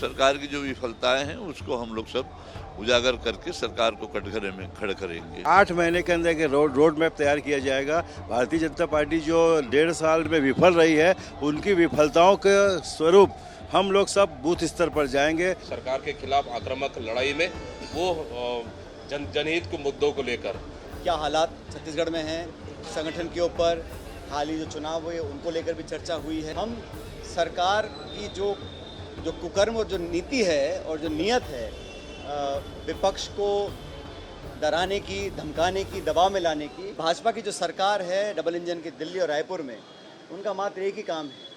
सरकार की जो विफलताएं हैं उसको हम लोग सब उजागर करके सरकार को कटघरे में खड़ा करेंगे। 8 महीने के अंदर के रोड मैप तैयार किया जाएगा। भारतीय जनता पार्टी जो 1.5 साल में विफल रही है, उनकी विफलताओं के स्वरूप हम लोग सब बूथ स्तर पर जाएंगे। सरकार के खिलाफ आक्रामक लड़ाई में वो जनहित के मुद्दों को लेकर क्या हालात छत्तीसगढ़ में हैं, संगठन के ऊपर हाल ही जो चुनाव हुए उनको लेकर भी चर्चा हुई है। हम सरकार की जो कुकर्म और जो नीति है और जो नीयत है, विपक्ष को डराने की, धमकाने की, दबाव में लाने की, भाजपा की जो सरकार है डबल इंजन की दिल्ली और रायपुर में, उनका मात्र एक ही काम है,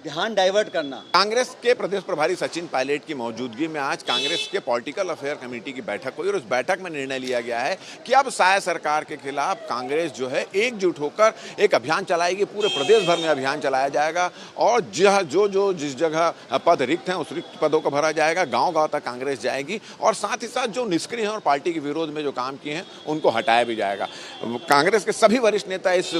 ध्यान डाइवर्ट करना। कांग्रेस के प्रदेश प्रभारी सचिन पायलट की मौजूदगी में आज कांग्रेस के पॉलिटिकल अफेयर कमेटी की बैठक हुई और उस बैठक में निर्णय लिया गया है कि अब साय सरकार के खिलाफ कांग्रेस जो है एकजुट होकर एक अभियान चलाएगी। पूरे प्रदेश भर में अभियान चलाया जाएगा और जो जिस जगह पद रिक्त हैं उस रिक्त पदों को भरा जाएगा। गांव-गांव तक कांग्रेस जाएगी और साथ ही साथ जो निष्क्रिय हैं और पार्टी के विरोध में जो काम किए हैं उनको हटाया भी जाएगा। कांग्रेस के सभी वरिष्ठ नेता इस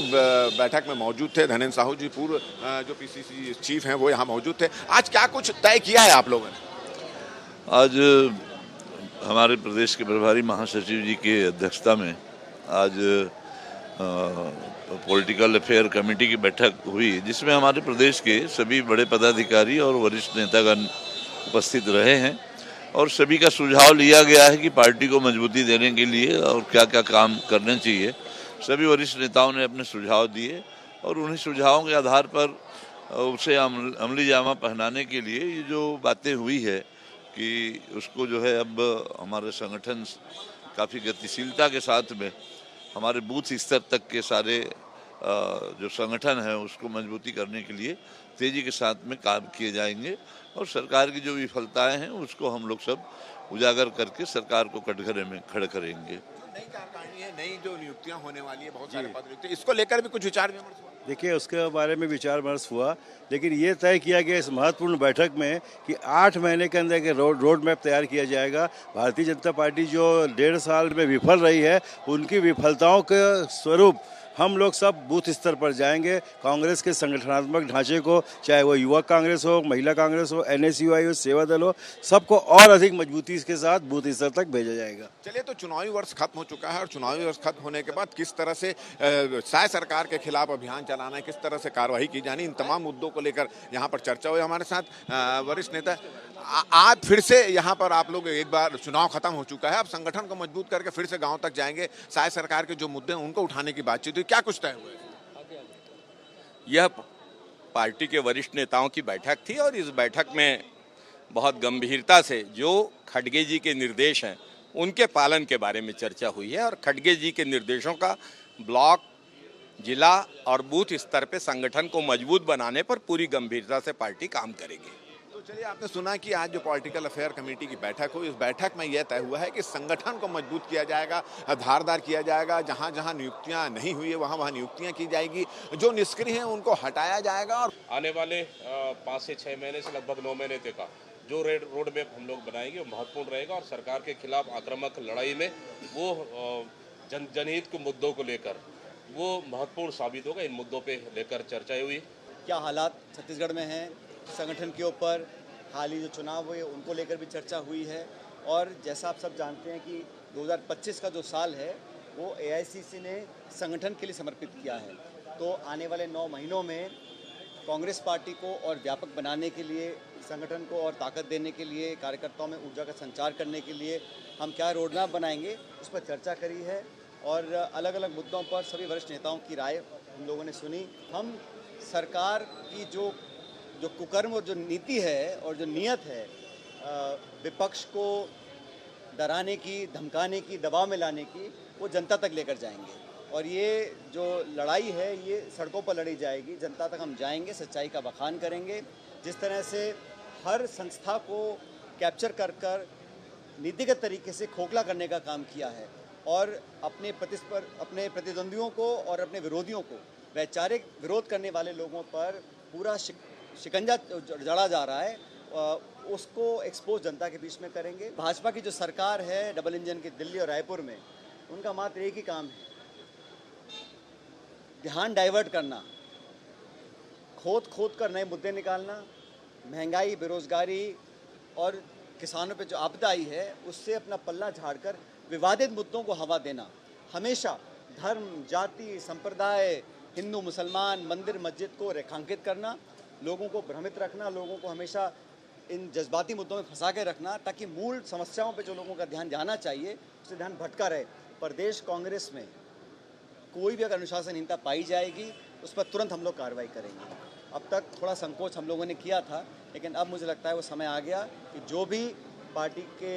बैठक में मौजूद थे। धनेन्द्र साहू जी, पूर्व जो पीसीसी चीफ हैं, वो यहाँ मौजूद थे। आज क्या कुछ तय किया है आप लोगों ने? आज हमारे प्रदेश के प्रभारी महासचिव जी की अध्यक्षता में आज पॉलिटिकल अफेयर कमेटी की बैठक हुई, जिसमें हमारे प्रदेश के सभी बड़े पदाधिकारी और वरिष्ठ नेतागण उपस्थित रहे हैं और सभी का सुझाव लिया गया है कि पार्टी को मजबूती देने के लिए और क्या क्या काम करने चाहिए। सभी वरिष्ठ नेताओं ने अपने सुझाव दिए और उन्हीं सुझावों के आधार पर उसे अमली जामा पहनाने के लिए ये जो बातें हुई है कि उसको जो है अब हमारे संगठन काफ़ी गतिशीलता के साथ में हमारे बूथ स्तर तक के सारे जो संगठन है उसको मजबूती करने के लिए तेज़ी के साथ में काम किए जाएंगे और सरकार की जो विफलताएं हैं उसको हम लोग सब उजागर करके सरकार को कटघरे में खड़ा करेंगे। नई कार्यकारिणी है, नई जो नियुक्तियां होने वाली है, बहुत सारे पद रिक्त हैं, इसको लेकर भी कुछ विचार विमर्श हुआ? देखिए, उसके बारे में विचार विमर्श हुआ, लेकिन ये तय किया गया इस महत्वपूर्ण बैठक में कि 8 महीने के अंदर के रोड मैप तैयार किया जाएगा। भारतीय जनता पार्टी जो 1.5 साल में विफल रही है, उनकी विफलताओं के स्वरूप हम लोग सब बूथ स्तर पर जाएंगे। कांग्रेस के संगठनात्मक ढांचे को, चाहे वो युवक कांग्रेस हो, महिला कांग्रेस हो, NSUI हो, सेवा दल हो, सबको और अधिक मजबूती के साथ बूथ स्तर तक भेजा जाएगा। चलिए, तो चुनावी वर्ष खत्म हो चुका है और चुनावी वर्ष खत्म होने के बाद किस तरह से साय सरकार के खिलाफ अभियान चलाना है, किस तरह से कार्रवाई की जानी, इन तमाम मुद्दों को लेकर यहाँ पर चर्चा हुई। हमारे साथ वरिष्ठ नेता आज फिर से यहाँ पर आप लोग, एक बार चुनाव खत्म हो चुका है, अब संगठन को मजबूत करके फिर से गांव तक जाएंगे, साय सरकार के जो मुद्दे हैं उनको उठाने की बातचीत हुई। क्या कुछ तय हुआ है? यह पार्टी के वरिष्ठ नेताओं की बैठक थी और इस बैठक में बहुत गंभीरता से जो खड़गे जी के निर्देश हैं उनके पालन के बारे में चर्चा हुई है और खड़गे जी के निर्देशों का ब्लॉक, जिला और बूथ स्तर पे संगठन को मजबूत बनाने पर पूरी गंभीरता से पार्टी काम करेगी। तो चलिए, आपने सुना कि आज जो पॉलिटिकल अफेयर कमेटी की बैठक हुई, इस बैठक में यह तय हुआ है कि संगठन को मजबूत किया जाएगा, धारदार किया जाएगा। जहां जहां नियुक्तियां नहीं हुई है वहां वहां नियुक्तियां की जाएगी, जो निष्क्रिय हैं उनको हटाया जाएगा। और आने वाले 5 से 6 महीने से लगभग 9 महीने तक का जो रोड मैप हम लोग बनाएंगे वो महत्वपूर्ण रहेगा और सरकार के खिलाफ आक्रामक लड़ाई में वो जनहित के मुद्दों को लेकर वो महत्वपूर्ण साबित होगा। इन मुद्दों पे लेकर चर्चा हुई। क्या हालात छत्तीसगढ़ में हैं, संगठन के ऊपर हाल ही जो चुनाव हुए उनको लेकर भी चर्चा हुई है और जैसा आप सब जानते हैं कि 2025 का जो साल है वो AICC ने संगठन के लिए समर्पित किया है। तो आने वाले 9 महीनों में कांग्रेस पार्टी को और व्यापक बनाने के लिए, संगठन को और ताकत देने के लिए, कार्यकर्ताओं में ऊर्जा का संचार करने के लिए हम क्या रोड मैप बनाएंगे, उस पर चर्चा करी है और अलग अलग मुद्दों पर सभी वरिष्ठ नेताओं की राय हम लोगों ने सुनी। हम सरकार की जो कुकर्म और जो नीति है और जो नीयत है, विपक्ष को डराने की, धमकाने की, दबाव में लाने की, वो जनता तक लेकर जाएंगे और ये जो लड़ाई है ये सड़कों पर लड़ी जाएगी। जनता तक हम जाएंगे, सच्चाई का बखान करेंगे। जिस तरह से हर संस्था को कैप्चर कर नीतिगत तरीके से खोखला करने का काम किया है और अपने प्रतिद्वंदियों को और अपने विरोधियों को, वैचारिक विरोध करने वाले लोगों पर पूरा शिकंजा जड़ा जा रहा है, उसको एक्सपोज जनता के बीच में करेंगे। भाजपा की जो सरकार है डबल इंजन की दिल्ली और रायपुर में, उनका मात्र एक ही काम है, ध्यान डाइवर्ट करना, खोद कर नए मुद्दे निकालना, महंगाई, बेरोजगारी और किसानों पे जो आपदा आई है उससे अपना पल्ला झाड़कर विवादित मुद्दों को हवा देना, हमेशा धर्म, जाति, संप्रदाय, हिंदू मुसलमान, मंदिर मस्जिद को रेखांकित करना, लोगों को भ्रमित रखना, लोगों को हमेशा इन जज्बाती मुद्दों में फंसा के रखना, ताकि मूल समस्याओं पे जो लोगों का ध्यान जाना चाहिए उससे ध्यान भटका रहे। प्रदेश कांग्रेस में कोई भी अगर अनुशासनहीनता पाई जाएगी उस पर तुरंत हम लोग कार्रवाई करेंगे। अब तक थोड़ा संकोच हम लोगों ने किया था, लेकिन अब मुझे लगता है वो समय आ गया कि जो भी पार्टी के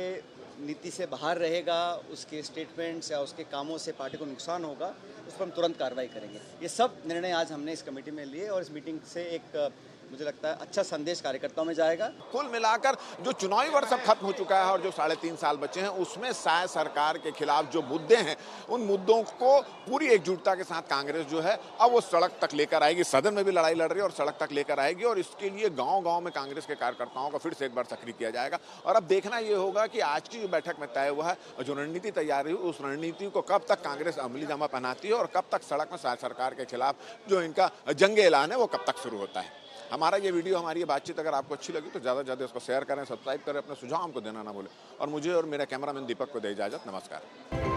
नीति से बाहर रहेगा, उसके स्टेटमेंट्स या उसके कामों से पार्टी को नुकसान होगा, उस पर हम तुरंत कार्रवाई करेंगे। ये सब निर्णय आज हमने इस कमेटी में लिए और इस मीटिंग से एक मुझे लगता है अच्छा संदेश कार्यकर्ताओं में जाएगा। कुल मिलाकर जो चुनावी वर्ष अब खत्म हो चुका है और जो 3.5 साल बचे हैं, उसमें शायद सरकार के खिलाफ जो मुद्दे हैं, उन मुद्दों को पूरी एकजुटता के साथ कांग्रेस जो है अब वो सड़क तक लेकर आएगी। सदन में भी लड़ाई लड़ रही है और सड़क तक लेकर आएगी, और इसके लिए गांव-गांव में कांग्रेस के कार्यकर्ताओं को फिर से एक बार सक्रिय किया जाएगा। और अब देखना ये होगा कि आज की जो बैठक में तय हुआ है और जो रणनीति तैयार हुई, उस रणनीति को कब तक कांग्रेस अमली जामा पहनाती है और कब तक सड़क में सरकार के खिलाफ जो इनका जंग ऐलान है वो कब तक शुरू होता है। हमारा ये वीडियो, हमारी ये बातचीत अगर आपको अच्छी लगी तो ज़्यादा से ज़्यादा इसको शेयर करें, सब्सक्राइब करें, अपने सुझाव हमको देना ना भूलें, और मुझे और मेरे कैमरामैन दीपक को दे इजाज़त। नमस्कार।